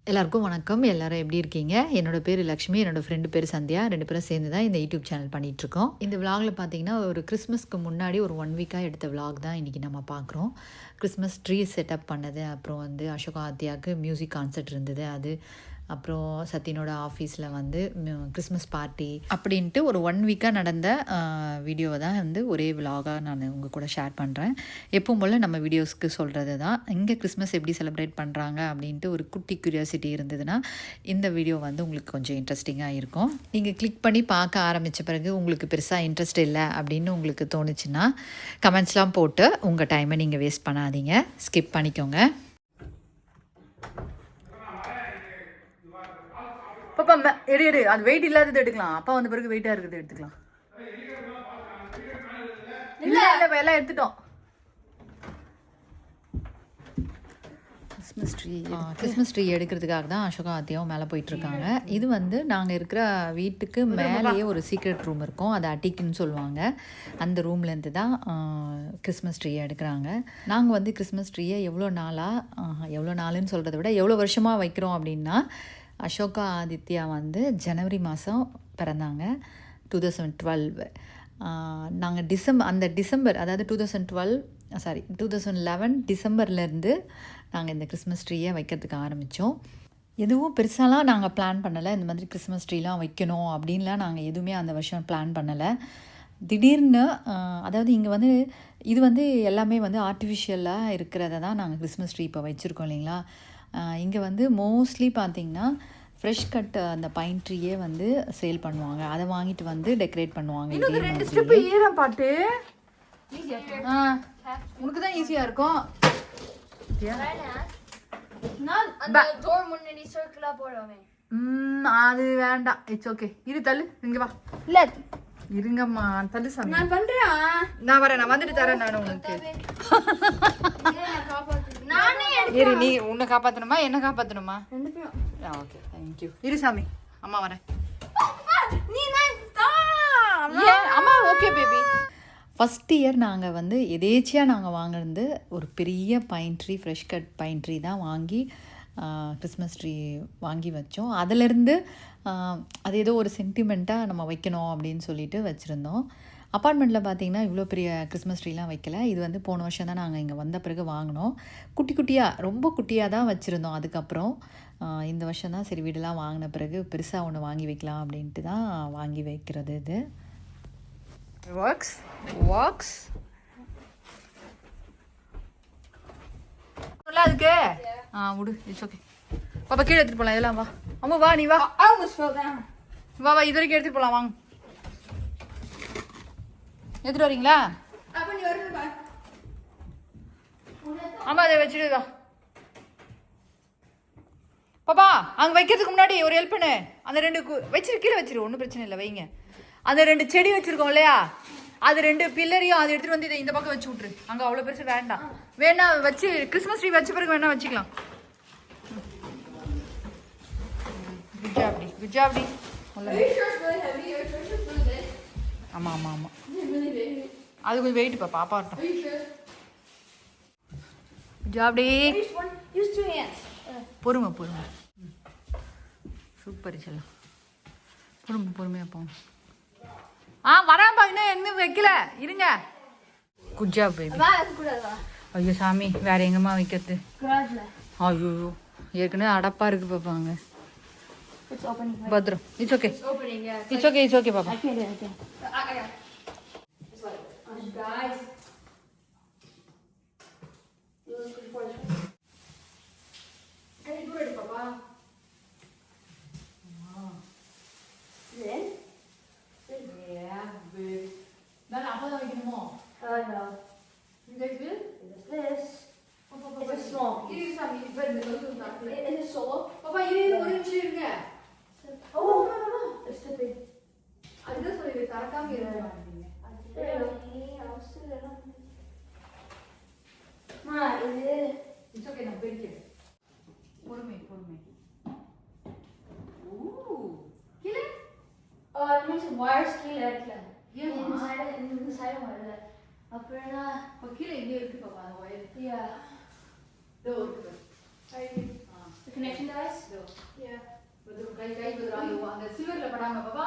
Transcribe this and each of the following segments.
எல்லாருக்கும் வணக்கம். எல்லாரும் எப்படி இருக்கீங்க? என்னோட பேர் லக்ஷ்மி, என்னோட ஃப்ரெண்டு பேர் சந்தியா. 2 பேரும் சேர்ந்து தான் இந்த யூடியூப் சேனல் பண்ணிகிட்ருக்கோம். இந்த விலாகில் பார்த்தீங்கன்னா, ஒரு கிறிஸ்மஸ்க்கு முன்னாடி ஒரு 1 வீக்காக எடுத்த விலாக் தான் இன்றைக்கி நம்ம பார்க்குறோம். கிறிஸ்மஸ் ட்ரீ செட்டப் பண்ணது, அப்புறம் வந்து அசோகா ஆத்யாவுக்கு மியூசிக் கான்சர்ட் இருந்தது அது, அப்புறம் சத்தினோட ஆஃபீஸில் வந்து கிறிஸ்மஸ் பார்ட்டி அப்படின்ட்டு ஒரு 1 வீக்காக நடந்த வீடியோவை தான் வந்து ஒரே விலாகாக நான் உங்கள் கூட ஷேர் பண்ணுறேன். எப்பவும் போல் நம்ம வீடியோஸ்க்கு சொல்கிறது தான். இங்கே கிறிஸ்மஸ் எப்படி செலிப்ரேட் பண்ணுறாங்க அப்படின்ட்டு ஒரு குட்டி க்யூரியாசிட்டி இருந்ததுன்னா இந்த வீடியோ வந்து உங்களுக்கு கொஞ்சம் இன்ட்ரெஸ்டிங்காக இருக்கும். நீங்கள் கிளிக் பண்ணி பார்க்க ஆரம்பித்த பிறகு உங்களுக்கு பெருசாக இன்ட்ரெஸ்ட் இல்லை அப்படின்னு உங்களுக்கு தோணுச்சுன்னா கமெண்ட்ஸ்லாம் போட்டு உங்கள் டைமை நீங்கள் வேஸ்ட் பண்ணாதீங்க, ஸ்கிப் பண்ணிக்கோங்க. பாப்பா எடு அது வெயிட் இல்லாதது எடுக்கலாம். அப்பா வந்த பிறகு வெயிட்டாக இருக்கிறது எடுத்துக்கலாம். இல்லை எல்லாம் எடுத்துட்டோம். கிறிஸ்மஸ் ட்ரீ எடுக்கிறதுக்காக தான் அசோகா ஆத்தியாவும் மேலே போயிட்டுருக்காங்க. இது வந்து நாங்கள் இருக்கிற வீட்டுக்கு மேலேயே ஒரு சீக்ரெட் ரூம் இருக்கும், அது அட்டிக்குன்னு சொல்லுவாங்க. அந்த ரூம்லேருந்து தான் கிறிஸ்மஸ் ட்ரீயை எடுக்கிறாங்க. நாங்கள் வந்து கிறிஸ்மஸ் ட்ரீயை எவ்வளோ நாளுன்னு சொல்கிறத விட எவ்வளோ வருஷமாக வைக்கிறோம் அப்படின்னா, அசோகா ஆதித்யா வந்து ஜனவரி மாதம் பிறந்தாங்க, 2012. நாங்கள் டிசம்பர் அதாவது 2011 டிசம்பர்லேருந்து நாங்கள் இந்த கிறிஸ்மஸ் ட்ரீயை வைக்கிறதுக்கு ஆரம்பித்தோம். எதுவும் பெருசாலாம் நாங்கள் பிளான் பண்ணலை, இந்த மாதிரி கிறிஸ்மஸ் ட்ரீலாம் வைக்கணும் அப்படின்லாம் நாங்கள் எதுவுமே அந்த வருஷம் பிளான் பண்ணலை. திடீர்னு அதாவது இங்கே வந்து இது வந்து எல்லாமே வந்து ஆர்டிஃபிஷியலாக இருக்கிறத தான் நாங்கள் கிறிஸ்மஸ் ட்ரீ இப்போ வச்சுருக்கோம் இல்லைங்களா. இங்கே வந்து மோஸ்ட்லி பார்த்திங்கன்னா ஃப்ரெஷ் கட் அந்த பைன் ட்ரீயே வந்து சேல் பண்ணுவாங்க, அதை வாங்கிட்டு வந்து டெக்கரேட் பண்ணுவாங்க. பாட்டு உனக்கு தான் ஈஸியாக இருக்கும். அது வேண்டாம், இட்ஸ் ஓகே. இரு தள்ளு, இங்கே வா. இல்லை இருங்கம்மா, தள்ளு சாமி. நான் பண்றேன், நான் வரேன், நான் வந்துட்டு தரேன். நான் உனக்கு இரு, நீ உன்னை காப்பாற்றணுமா என்ன காப்பாற்றணுமா? Okay thank you. இரு சாமி, அம்மா வரேன். அம்மா ஓகே பேபி. ஃபஸ்ட் இயர் நாங்கள் வந்து எதேச்சியாக நாங்கள் வாங்கினது ஒரு பெரிய pine tree, fresh cut pine tree தான் வாங்கி கிறிஸ்மஸ் ட்ரீ வாங்கி வச்சோம். அதிலேருந்து அது ஏதோ ஒரு சென்டிமெண்ட்டாக நம்ம வைக்கணும் அப்படின்னு சொல்லிட்டு வச்சுருந்தோம். அப்பார்ட்மெண்ட்டில் பார்த்திங்கன்னா இவ்வளோ பெரிய கிறிஸ்மஸ் ட்ரீலாம் வைக்கல. இது வந்து போன வருஷம் தான் நாங்கள் இங்கே வந்த பிறகு வாங்கினோம். ரொம்ப குட்டியாக தான் வச்சுருந்தோம். அதுக்கப்புறம் இந்த வருஷம் தான் சரி வீடெல்லாம் வாங்கின பிறகு பெருசாக ஒன்று வாங்கி வைக்கலாம் அப்படின்ட்டு தான் வாங்கி வைக்கிறது. இது ஒர்க்ஸ் அதுக்கு விடு, இட்ஸ் ஓகே. பாப்பா கீழே எடுத்துகிட்டு போகலாம், இதெல்லாம் வா. அம்மா வா, நீ வா வா இது வரைக்கும் எடுத்துகிட்டு போகலாம், வாங்க. எடுத்துகிட்டு வரீங்களா? ஆமாம், அதை வச்சுடுதா. பாப்பா அங்கே வைக்கிறதுக்கு முன்னாடி ஒரு ஹெல்ப் பண்ணு. அந்த 2 வச்சிரு, கீழே வச்சிரு, ஒன்றும் பிரச்சனை இல்லை, வைங்க. அந்த 2 செடி வச்சுருக்கோம் இல்லையா, அது 2 பில்லரையும் அதை எடுத்துகிட்டு வந்து இந்த பக்கம் வச்சு விட்ரு. அங்கே அவ்வளோ பெருசு வேண்டாம், வேணா வச்சு கிறிஸ்மஸ் ட்ரீ வச்ச பிறகு வேணா வச்சுக்கலாம். குஜாப்டி ஆமாம் ஆமாம் ஆமாம், அது கொஞ்சம் வெயிட் பாப்பா இருக்கட்டும். குஜாப்டி பொறுமை சூப்பர் செல்லம், பொறுமையாக போங்க. வரேன்ப்பா, இன்னும் வைக்கல, இருங்க. Good job baby. ஐயோ சாமி, வேற எங்கம்மா வைக்கிறது? ஐயோ ஏற்கனவே அடப்பா இருக்கு பாப்பாங்க. பத்ரம், இட்ஸ் ஓகே பாப்பா. அப்பதான் வைக்கணுமோ? wires கீழ இருக்குல. இந்த சைடு வரல. அப்புறம்னா கீழே இங்கே இருக்கு பாப்பா அந்த ஒயர். Yeah. இதோ இருக்கு. connection device? Yeah. கை பதுரா அந்த சில்வர்ல படாம பாப்பா.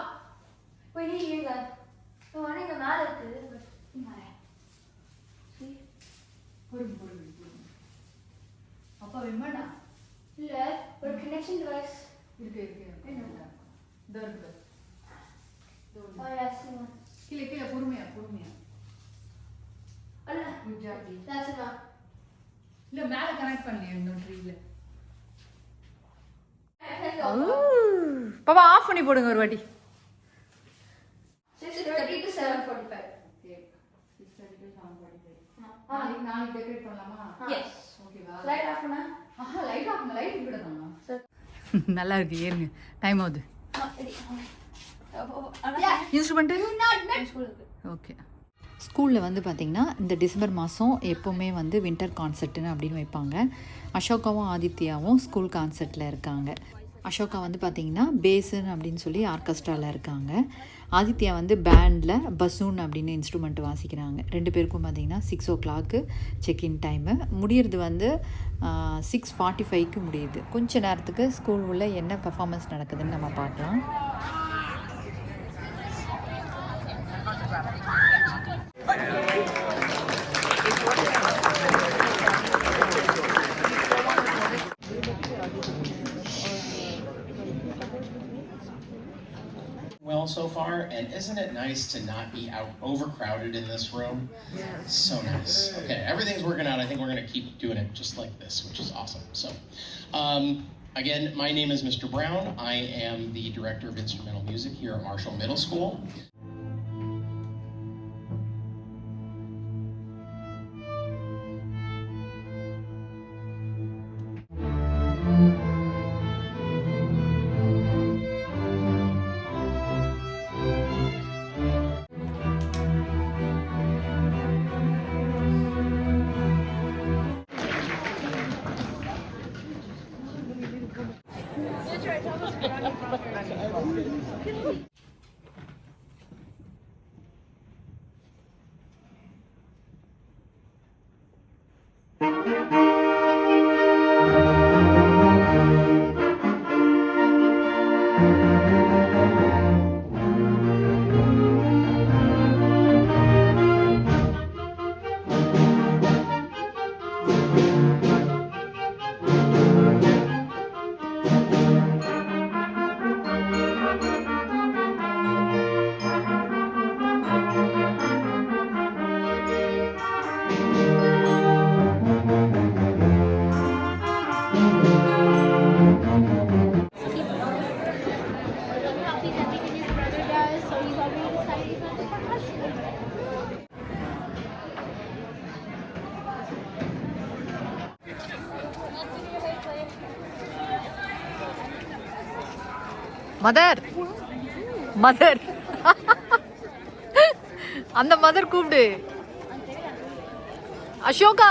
Wait, here that. Oh, I think I'm out of it. See? பொறுமை. அப்பா வெம்மாடா. இல்ல, ஒரு connection device. இருக்கு. இதோ இருக்கு. Oh, yeah, see one. கீழே பொறுமையா. அல்ல. Good job. That's enough. இல்ல மேல கனெக்ட் பண்ணலையா இன்னொரு ட்ரீல. பாப்பா ஆஃப் பண்ணி போடுங்க ஒரு வாட்டி. 6:30 to 7:45. Okay. 6:30 to 7:45. நாளைக்கு டெக்கரேட் பண்ணலாமா? Yes. ஓகேவா? Light off பண்ணா? லைட் ஆஃப் லைட் விடுதாங்க. Sir. நல்லா இருக்கு ஏறுங்க. டைம் ஆகுது. Instrument okay. ஸ்கூலில் வந்து பார்த்திங்கன்னா இந்த டிசம்பர் மாதம் எப்போவுமே வந்து வின்டர் கான்சர்ட்னு அப்படின்னு வைப்பாங்க. அசோகாவும் ஆதித்யாவும் ஸ்கூல் கான்சர்ட்டில் இருக்காங்க. அசோகா வந்து பார்த்திங்கன்னா பேஸன் அப்படின்னு சொல்லி ஆர்கெஸ்ட்ராவில் இருக்காங்க. ஆதித்யா வந்து பேண்டில் பசூன் அப்படின்னு இன்ஸ்ட்ருமெண்ட் வாசிக்கிறாங்க. 2 பேருக்கும் பார்த்திங்கன்னா 6 o'clock செக்இன் டைமு. முடியறது வந்து 6:45 முடியுது. கொஞ்ச நேரத்துக்கு ஸ்கூல் உள்ள என்ன பெர்ஃபார்மன்ஸ் நடக்குதுன்னு நம்ம பார்க்கலாம். Well so far, and isn't it nice to not be overcrowded in this room? Yes. So nice. Okay, everything's working out. I think we're going to keep doing it just like this, which is awesome. So, again, my name is Mr. Brown. I am the Director of Instrumental Music here at Marshall Middle School. Mother அந்த mother கூப்பிடு. Ashoka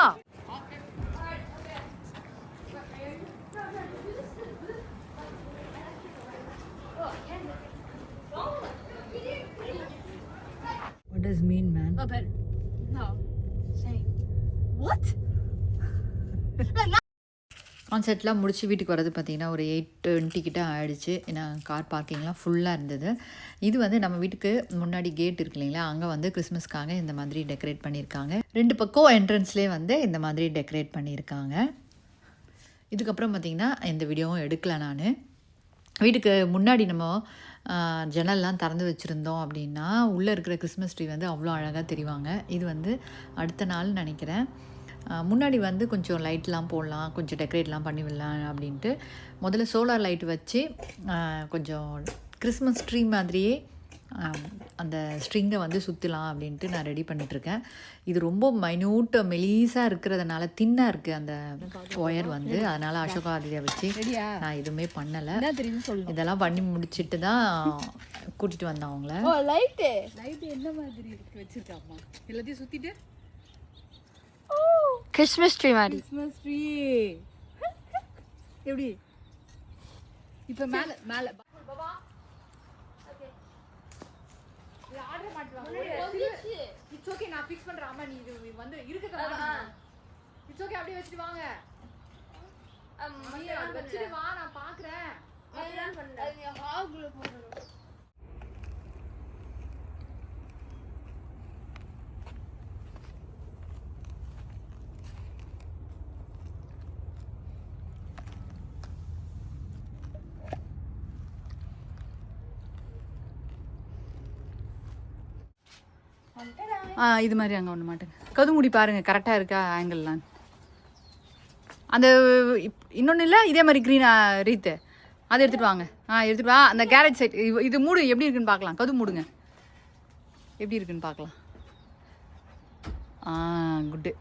What does mean, man? Oh, but no. Same. What? கான்சர்ட்லாம் முடிச்சு வீட்டுக்கு வரது பார்த்திங்கன்னா ஒரு 8:20 கிட்ட ஆகிடுச்சு. ஏன்னா கார் பார்க்கிங்லாம் ஃபுல்லாக இருந்தது. இது வந்து நம்ம வீட்டுக்கு முன்னாடி கேட் இருக்கு இல்லைங்களா, அங்கே வந்து கிறிஸ்மஸ்க்காக இந்த மாதிரி டெக்கரேட் பண்ணியிருக்காங்க. 2 பக்கம் என்ட்ரன்ஸ்லேயே வந்து இந்த மாதிரி டெக்கரேட் பண்ணியிருக்காங்க. இதுக்கப்புறம் பார்த்திங்கன்னா இந்த வீடியோவும் எடுக்கல நான். வீட்டுக்கு முன்னாடி நம்ம ஜன்னல்லாம் திறந்து வச்சுருந்தோம் அப்படின்னா உள்ளே இருக்கிற கிறிஸ்மஸ் ட்ரீ வந்து அவ்வளோ அழகாக தெரிவாங்க. இது வந்து அடுத்த நாள் நினைக்கிறேன். முன்னாடி வந்து கொஞ்சம் லைட்லாம் போடலாம், கொஞ்சம் டெக்கரேட்லாம் பண்ணி விடலாம் அப்படின்ட்டு முதல்ல சோலார் லைட் வச்சு கொஞ்சம் கிறிஸ்மஸ் ட்ரீ மாதிரியே அந்த ஸ்ட்ரிங்கை வந்து சுற்றலாம் அப்படின்ட்டு நான் ரெடி பண்ணிகிட்ருக்கேன். இது ரொம்ப மெலீஸாக இருக்கிறதுனால தின்னாக இருக்குது அந்த ஒயர் வந்து. அதனால் அசோகா அதில் வச்சு நான் எதுவுமே பண்ணலை. இதெல்லாம் பண்ணி முடிச்சுட்டு தான் கூட்டிகிட்டு வந்தேன் அவங்கள. லைட்டு என்ன மாதிரி இருக்கு வச்சுருக்காமா, எல்லாத்தையும் சுற்றிட்டு கிறிஸ்மஸ் ட்ரீ மாதிரி. கிறிஸ்மஸ் ட்ரீ எப்படி இப்போ மேலே பாபா இது ஆர்டர் மாட்டுவாங்க. இட்ஸ் ஓகே, நான் ஃபிக்ஸ் பண்றேன். அம்மா நீ இது வந்து இருக்குதா? இட்ஸ் ஓகே, அப்படியே வச்சிட்டு வாங்க. வச்சிட்டு வா நான் பாக்குறேன். அதுதான் பண்ணேன். அது ஹாகுல போடணும். இது மாதிரி அங்கே ஒன்று மாட்டேங்க. கதுமுடி பாருங்க கரெக்டாக இருக்கா ஆங்கிள்லாம். அந்த இன்னொன்று இல்லை இதே மாதிரி க்ரீன் ரீத்து அதை எடுத்துகிட்டு வாங்க. எடுத்துகிட்டு வா. அந்த கேரேஜ் சைட் இது மூடு எப்படி இருக்குன்னு பார்க்கலாம். கது மூடுங்க எப்படி இருக்குன்னு பார்க்கலாம். குட்டு.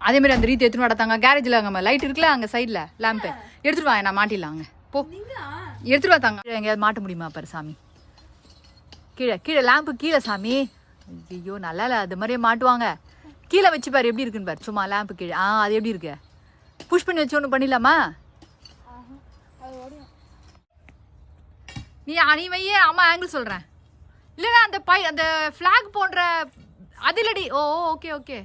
அதே மாதிரி அந்த ரீத்து எடுத்துன்னு வாடத்தாங்க. கேரேஜில் அங்கே லைட் இருக்குல்ல அங்கே சைடில் லேம்ப்பு எடுத்துகிட்டு வா. நான் மாட்டிடலாம் அங்கே போ. எடுத்துகிட்டு வா தாங்க. எங்கேயாவது மாட்ட முடியுமா பாரு சாமி. கீழே கீழே லேம்ப்பு கீழே சாமி. ஐயோ நல்லா இல்லை. அது மாதிரியே மாட்டுவாங்க. கீழே வச்சு பாரு எப்படி இருக்குன்னு பாரு. சும்மா லேம்ப்பு கீழே. அது எப்படி இருக்கு? புஷ் பண்ணி வச்சு ஒன்று பண்ணிடலாமா? நீ வையே. அம்மா ஆங்கிள் சொல்கிறேன். இல்லைண்ணா அந்த அந்த ஃப்ளாக் போன்ற அது இல்லடி. Oh okay okay.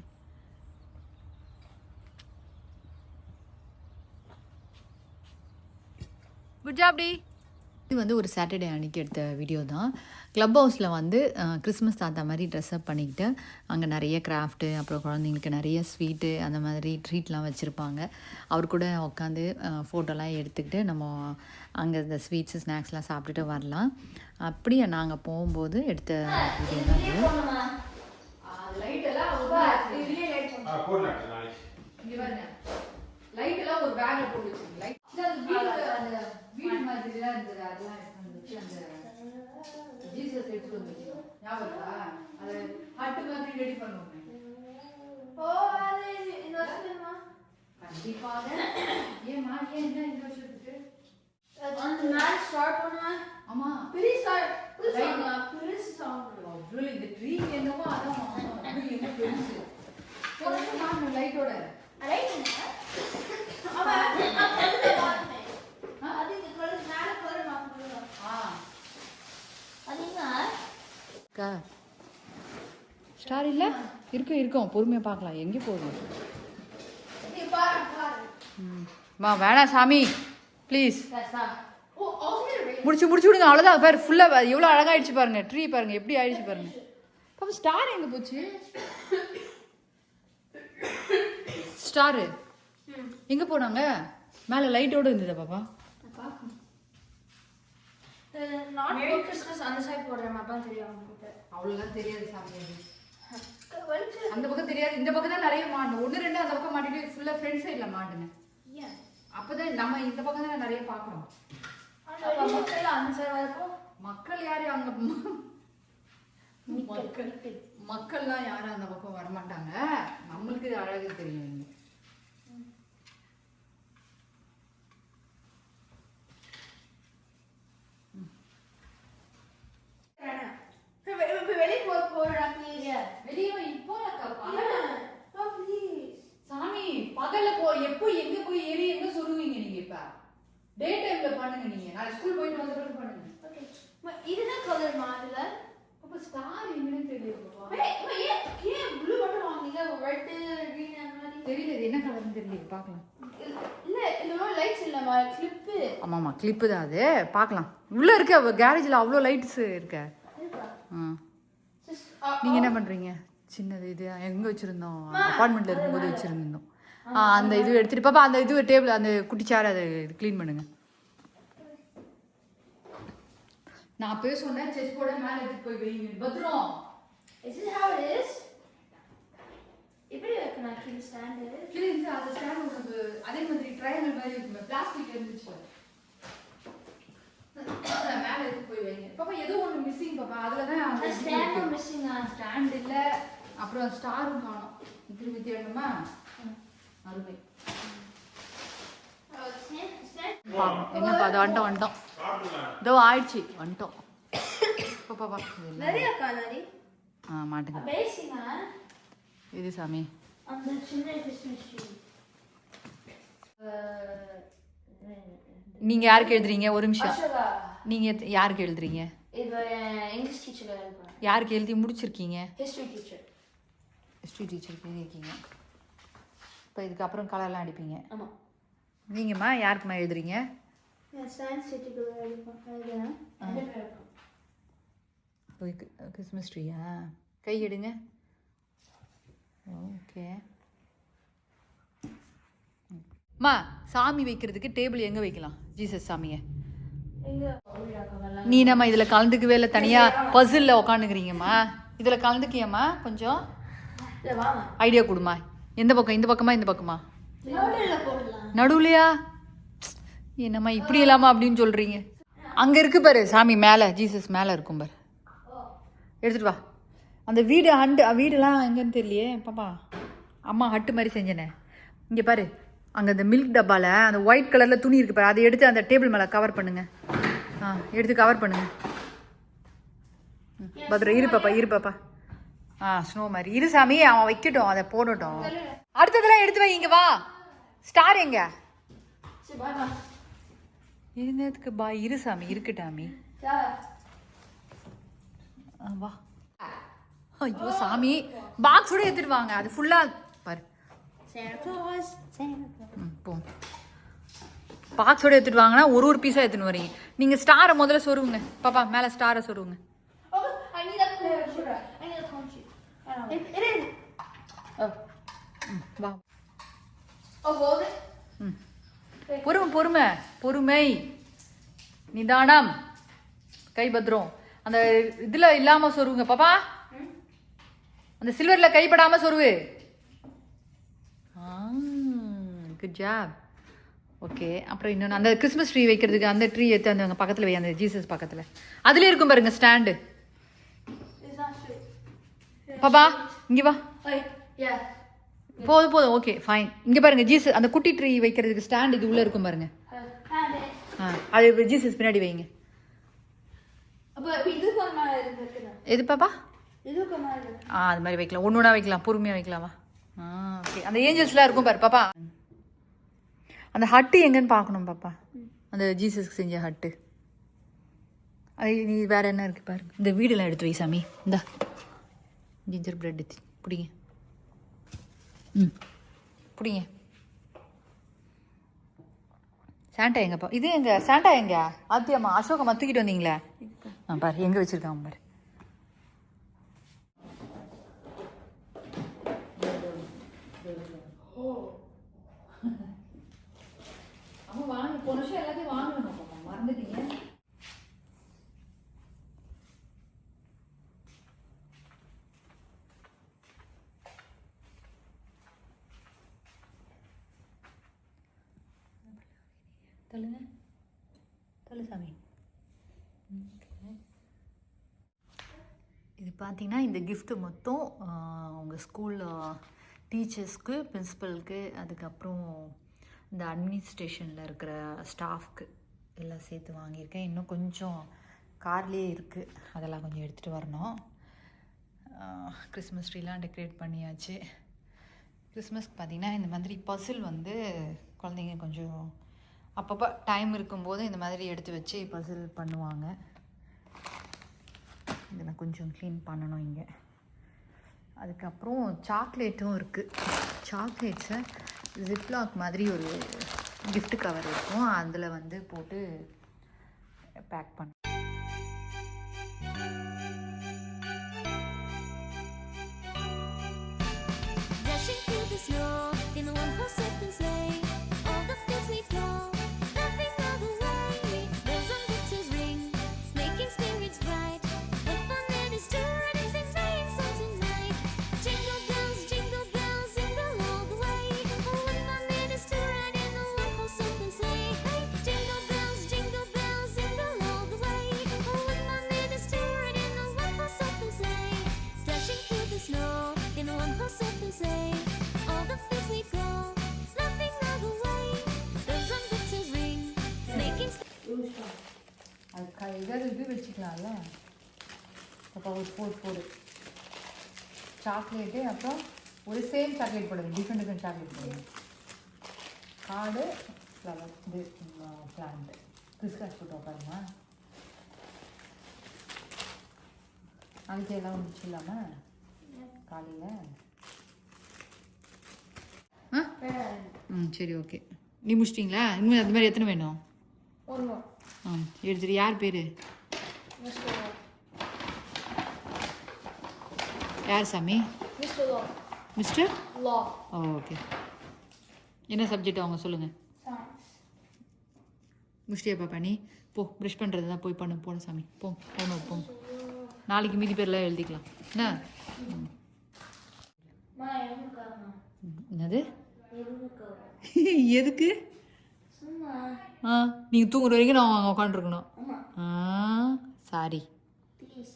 Good job டி. இது வந்து ஒரு சாட்டர்டே அன்றைக்கி எடுத்த வீடியோ தான். க்ளப் ஹவுஸில் வந்து கிறிஸ்மஸ் தாத்தா மாதிரி ட்ரெஸ்அப் பண்ணிக்கிட்டு அங்கே நிறைய கிராஃப்ட்டு அப்புறம் குழந்தைங்களுக்கு நிறைய ஸ்வீட்டு அந்த மாதிரி ட்ரீட்லாம் வச்சுருப்பாங்க. அவர் கூட உட்காந்து ஃபோட்டோலாம் எடுத்துக்கிட்டு நம்ம அங்கே இந்த ஸ்வீட்ஸு ஸ்நாக்ஸ்லாம் சாப்பிட்டுட்டு வரலாம். அப்படியே நாங்கள் போகும்போது எடுத்த வீடியோ தான் இது. லைட்டெல்லாம் ஒரு பேக்கில் போட்டு வச்சுருங்க. வீடு மாதிரிலாம் இருந்தது அதெல்லாம் எடுத்து வந்துச்சு. அந்த ஜீசஸ் எடுத்துட்டு வந்துச்சு ஞாபகம் இருக்கா? அது ஹட்டு மாதிரி ரெடி பண்ணுவோம். கண்டிப்பாக. ஏமா ஏன் என்ன இந்த வருஷத்துக்கு அந்த மேட்ச் ஸ்டார்ட் பண்ணுவேன். ஆமா பெரிய ஸ்டார்ட் பெருசு சாங். அவ்வளோ இந்த ட்ரீ என்னவோ அதான் என்ன பெருசு போன லைட்டோட ரைட். அவன் நான் கல்லுல பார்த்தேன். அது இந்த கலர் மேல கலர் நான் போடுறேன். அதுங்க ஸ்டார் இல்லை இருக்கும் பொறுமையாக பார்க்கலாம். எங்கே போகுது? வேணாம் சாமி ப்ளீஸ். முடிச்சு விடுங்க அவ்வளோதான். பாரு ஃபுல்லாக எவ்வளோ அழகாகிடுச்சு பாருங்க. ட்ரீ பாருங்க எப்படி ஆயிடுச்சு பாருங்க. பாப்பா ஸ்டார் எங்கே போச்சு? ஸ்டாரு எங்கே போனாங்க? மேலே லைட்டோடு இருந்ததா பாப்பா? நாட் மேரி கிறிஸ்மஸ் அந்த சைடு போடுறேன். அப்பா தெரியும். அவ்வளோலாம் தெரியாது சாமி. அந்த பக்கம் தெரியாது. இந்த பக்கம் தான் நிறைய மாட்டணும். 1 2 அந்த பக்கம் மாட்டிட்டு ஃபுல்லாக ஃப்ரண்ட் சைடில் மாட்டுங்க. அப்போதான் நம்ம இந்த பக்கம் தான் நிறைய பார்க்குறோம். அந்த சைடு வரப்போ மக்கள் யாரு அங்கே மக்கள்லாம் யாரும் அந்த பக்கம் வரமாட்டாங்க. நம்மளுக்கு இது அழகு தெரியும். சாமி பகல்ல எப்போ எங்க போய் ஏறி எங்க சொல்லுவீங்க நீங்க? இப்ப டே டைம்ல பண்ணுங்க. நீங்க நாளைக்கு ஸ்கூல் போயிட்டு வந்த பிறகு பண்ணுங்க. இதுதான் கலர் மாடல. அப்ப ஸ்டார் என்னன்னு தெரியல. ஏன் ப்ளூ மட்டும் வாங்குனீங்க? ரெட் கிரீன் அந்த மாதிரி தெரியல. இது என்ன கலர்னு தெரியல. பார்க்கலாம். இல்ல இந்த லைட்ஸ் இல்லமா கிளிப். ஆமாமா கிளிப்பு தான் அது. பார்க்கலாம். உள்ள இருக்க கேரேஜ்ல அவ்வளோ லைட்ஸ் இருக்க. நீங்க என்ன பண்றீங்க? சின்னது இது எங்க வச்சிருந்தோம்? அபார்ட்மெண்ட்ல இருக்கும்போது வச்சிருந்தோம். அந்த இது எடுத்துட்டு பாப்பா அந்த இது டேபிள் அந்த குட்டி சேர் அதை க்ளீன் பண்ணுங்க. நான் போய் சொன்னேன் செஸ் போர்டை மேலே எடுத்துட்டு போய் வைங்க. பத்ரம். Is it how it is? எப்படி வைக்கணும் கீழ ஸ்டாண்ட்? கீழ இருந்து அந்த ஸ்டாண்ட் உங்களுக்கு அதே மாதிரி ட்ரையாங்கிள் மாதிரி இருக்குமே பிளாஸ்டிக் இருந்துச்சு. மேலே எடுத்து போய் வைங்க. பாப்பா ஏதோ ஒன்று மிஸ்ஸிங் பாப்பா. அதில் தான் அந்த ஸ்டாண்ட் மிஸ்ஸிங். ஸ்டாண்ட் இல்லை. அப்புறம் ஸ்டாரும் காணும். திருப்பி தேடணுமா? அருமை. என்னப்பா அது வந்துட்டோம். இதோ ஆயிடுச்சு வந்துட்டோம். பாப்பா நிறைய காணாடி. மாட்டுங்க. பேசிங்க. இது சாமி அந்த சின்ன கிறிஸ்மஸ் ட்ரீ. நீங்க யாருக்கு எழுதுறீங்க? ஒரு நிமிஷம். அசோகா. நீங்க யாருக்கு எழுதுறீங்க? இது இங்கிலீஷ் டீச்சர் எழுதுறேன். யாருக்கு எழுதி முடிச்சிருக்கீங்க? History teacher. ஹிஸ்டரி டீச்சருக்கு எழுதிருக்கீங்க. இப்போ இதுக்கு அப்புறம் கலர்லாம் அடிப்பீங்க. ஆமாம். நீங்கம்மா யாருக்குமா எழுதுறீங்க? சயின்ஸ் சிட்டிக்கு எழுதுறேன். கிறிஸ்மஸ் ட்ரீயா? கை எடுங்க. ஓகே. அம்மா, சாமி வைக்கிறதுக்கு டேபிள் எங்கே வைக்கலாம்? ஜீசஸ் சாமியை நீ நம்ம இதில் கலந்துக்கவே இல்லை, தனியாக பசிலில் உக்காந்துக்கிறீங்கம்மா. இதில் கலந்துக்கியம்மா கொஞ்சம் ஐடியா கொடுமா. எந்த பக்கம்? இந்த பக்கமா இந்த பக்கமா? நடுவுலையா? என்னம்மா இப்படி இல்லாமா அப்படின்னு சொல்கிறீங்க? அங்கே இருக்கு பாரு சாமி, மேலே ஜீசஸ் மேலே இருக்கும் பாரு. எடுத்துகிட்டு வா. அந்த வீடெல்லாம் எங்கேன்னு தெரியலையே பாப்பா. அம்மா ஹட்டு மாதிரி செஞ்சனே. இங்கே பாரு, அங்கே அந்த மில்க் டப்பாவில் அந்த ஒயிட் கலரில் துணி இருக்குது பாரு, அதை எடுத்து அந்த டேபிள் மேலே கவர் பண்ணுங்க. எடுத்து கவர் பண்ணுங்க. பத்ரம் இரு பாப்பா. ஸ்னோ மாதிரி இரு சாமி. அவன் வைக்கட்டும், அதை போடட்டும். அடுத்ததெல்லாம் எடுத்து வை. இங்கே வா. ஸ்டார் எங்க? இருந்ததுக்கு பா. இரு சாமி, இருக்குட்டாமி. வா. ஐயோ சாமி, பாக்ஸோட எடுத்துட்டு வாங்க. அது ஃபுல்லாக பாரு. போ. பாக்ஸோட எடுத்துட்டு வாங்கன்னா ஒரு பீஸாக எடுத்துன்னு வரீங்க. நீங்கள் ஸ்டாரை முதல்ல சொருவுங்க பாப்பா. மேலே ஸ்டாரை சொருவுங்க. வா. பொறுமை, நிதானம், கை பத்திரம். அந்த இதில் இல்லாமல் சொருவுங்க பாப்பா. அந்த சில்வரில் கைப்படாமல் சொருவு. Good job. ஓகே. அப்புறம் இன்னொன்று, அந்த கிறிஸ்மஸ் ட்ரீ வைக்கிறதுக்கு அந்த ட்ரீ எடுத்து அந்த பக்கத்தில் வை, அந்த ஜீசஸ் பக்கத்தில். அதுலேயே இருக்கும் பாருங்க ஸ்டாண்டு. பாப்பா இங்கே வா. போதும். Okay fine. இங்கே பாருங்க ஜீசஸ், அந்த குட்டி ட்ரீ வைக்கிறதுக்கு ஸ்டாண்ட் இது உள்ளே இருக்கும் பாருங்க. அது ஜீசஸ் பின்னாடி வைங்க. எது பாப்பா? அது மாதிரி வைக்கலாம். ஒன்று வைக்கலாம், பொறுமையாக வைக்கலாமா? ஓகே. அந்த ஏஞ்சல்ஸ்லாம் இருக்கும் பாரு பாப்பா. அந்த ஹட்டு எங்கன்னு பார்க்கணும் பாப்பா. அந்த ஜீசஸ்க்கு செஞ்ச ஹட்டு. அது நீ வேறு என்ன இருக்குது பாருங்க. இந்த வீடெல்லாம் எடுத்து வை சாமி. இந்தா ஜிஞ்சர் பிரெட் எடுத்து பிடிங்க. பிடிங்க. சாண்டா எங்கப்பா? இது எங்க சாண்டா எங்க? ஆத்தியம்மா அசோகம்மா தூக்கிட்டு வந்தீங்களே. பாரு எங்கே வச்சுருக்காங்க பாரு. வாங்க, போன வருஷம் எல்லாத்தையும் வாங்கணும் பாப்பா, மறந்துட்டீங்க. தள்ளு சாமி. இது பார்த்தீங்கன்னா இந்த கிஃப்ட்டு மொத்தம் உங்கள் ஸ்கூலில் டீச்சர்ஸ்க்கு, பிரின்ஸிபலுக்கு, அதுக்கப்புறம் இந்த அட்மினிஸ்ட்ரேஷனில் இருக்கிற ஸ்டாஃப்க்கு எல்லாம் சேர்த்து வாங்கியிருக்கேன். இன்னும் கொஞ்சம் கார்லேயே இருக்குது, அதெல்லாம் கொஞ்சம் எடுத்துகிட்டு வரணும். கிறிஸ்மஸ் ட்ரீலாம் டெக்கரேட் பண்ணியாச்சு. கிறிஸ்மஸ்க்கு பார்த்திங்கன்னா இந்த மாதிரி பசில் வந்து குழந்தைங்க கொஞ்சம் அப்பப்போ டைம் இருக்கும்போது இந்த மாதிரி எடுத்து வச்சு பசில் பண்ணுவாங்க. இதை நான் கொஞ்சம் க்ளீன் பண்ணணும் இங்கே. அதுக்கப்புறம் சாக்லேட்டும் இருக்குது. சாக்லேட்ஸை ஜிப்லாக் மாதிரி ஒரு கிஃப்ட் கவர் இருக்கும், அதில் வந்து போட்டு பேக் பண்ண. ஏதாவது இது வச்சுக்கலாம்ல அப்போ ஒரு போடு சாக்லேட்டு, அப்புறம் ஒரு சேம் சாக்லேட் போடுங்க, டிஃப்ரெண்ட் சாக்லேட் போடுங்க. கார்டு, ஃப்ளவர், இது பிளான்ட்டு கிறிஸ்காஸ் போட்டு உட்காருமா. நாளைக்கு எல்லாம் வந்துச்சு இல்லாமல் காலையில். சரி ஓகே. நீ முடிச்சிட்டிங்களா? இன்னும் அந்த மாதிரி எத்தனை வேணும்? One more. எடுத்துட்டு யார் பேர்? Mr. Law. யார் சாமி? Mr. Law. Mister Law. Okay. என்ன சப்ஜெக்ட் அவங்க சொல்லுங்கள். Science. முடிச்சிட்டியா பாப்பா நீ? போ ப்ரஷ் பண்ணுறது தான் போய் பண்ணு. போன சாமி போ போகணும் போங்க. நாளைக்கு மீதி பேர்லாம் எழுதிக்கலாம் என்ன? Ma, எதுக்காக? என்னது? எதுக்காக? எதுக்கு? சும்மா. நீங்கள் தூங்குற வரைக்கும் நான் அங்கே உட்காந்துருக்கணும். அம்மா. சாரி. Please.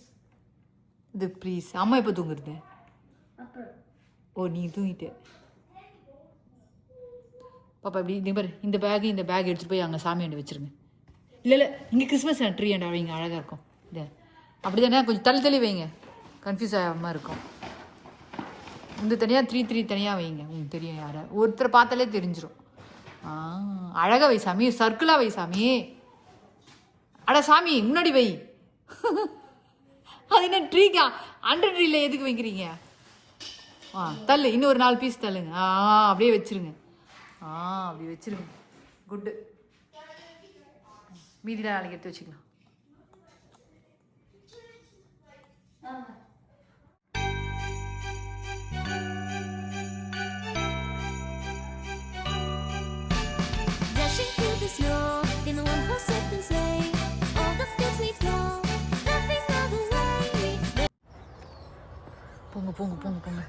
இது ப்ளீஸ். அம்மா எப்போ தூங்குறது? அப்புறம். ஓ நீங்கள் தூங்கிட்டு. பாப்பா இப்படி இந்த பாரு, இந்த பேக் எடுத்துகிட்டு போய் அங்கே சாமியாண்டு வச்சுருங்க. இல்லை இங்கே கிறிஸ்மஸ் ட்ரீ ஆண்டா வைங்க, அழகாக இருக்கும். இது அப்படி தானே, கொஞ்சம் தள்ளி வைங்க, கன்ஃபியூஸ் ஆகாமல் இருக்கும். இந்த தனியாக த்ரீ தனியாக வைங்க. தெரியும், யாரை ஒருத்தரை பார்த்தாலே தெரிஞ்சிடும். அழகாக வை சாமி, சர்க்கிளாக வை சாமி. அட சாமி முன்னாடி வை. அது என்ன ட்ரீக்கா? அண்டர் ட்ரீல எதுக்கு வைக்கிறீங்க? தள்ளு, இன்னும் ஒரு 4 பீஸ் தள்ளுங்க. அப்படியே வச்சிருங்க. அப்படி வச்சிருங்க. குட்டு. மீதிலாம் நாளைக்கு எடுத்து வச்சுக்கலாம். Dashing through the snow in the one-horse open sleigh. All the fields we go, laughing all the way. போங்க.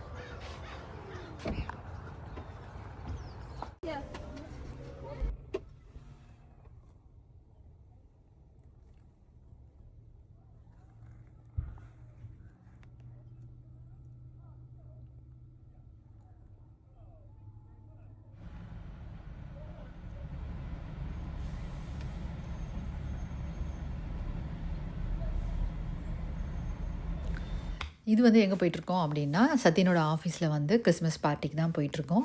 இது வந்து எங்கே போயிட்டுருக்கோம் அப்படின்னா, சத்தியனோட ஆஃபீஸில் வந்து கிறிஸ்மஸ் பார்ட்டிக்கு தான் போயிட்டுருக்கோம்.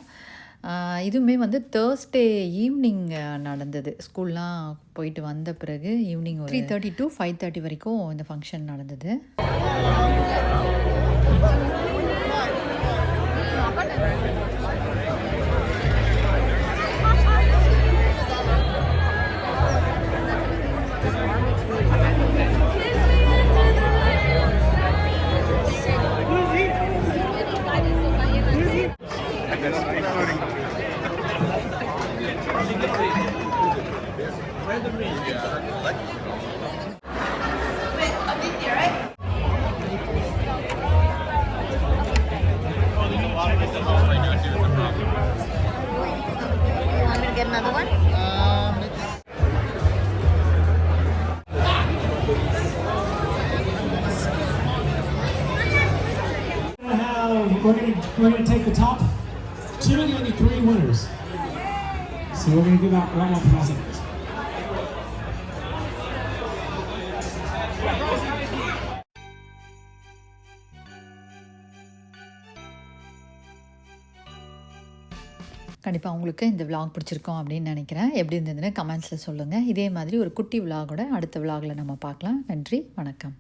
இதுவுமே வந்து தேர்ஸ்டே ஈவினிங் நடந்தது. ஸ்கூல்லாம் போயிட்டு வந்த பிறகு ஈவினிங் 3:30 to 5:30 வரைக்கும் இந்த ஃபங்க்ஷன் நடந்தது. We're going to take the top 2 and the only 3 winners. So we're going to give out one more present. கண்டிப்பாக உங்களுக்கு இந்த விலாக் பிடிச்சிருக்கோம் அப்படின்னு நினைக்கிறேன். எப்படி இருந்ததுன்னு கமெண்ட்ஸில் சொல்லுங்கள். இதே மாதிரி ஒரு குட்டி விலாகோட அடுத்த விலாகில் நம்ம பார்க்கலாம். நன்றி, வணக்கம்.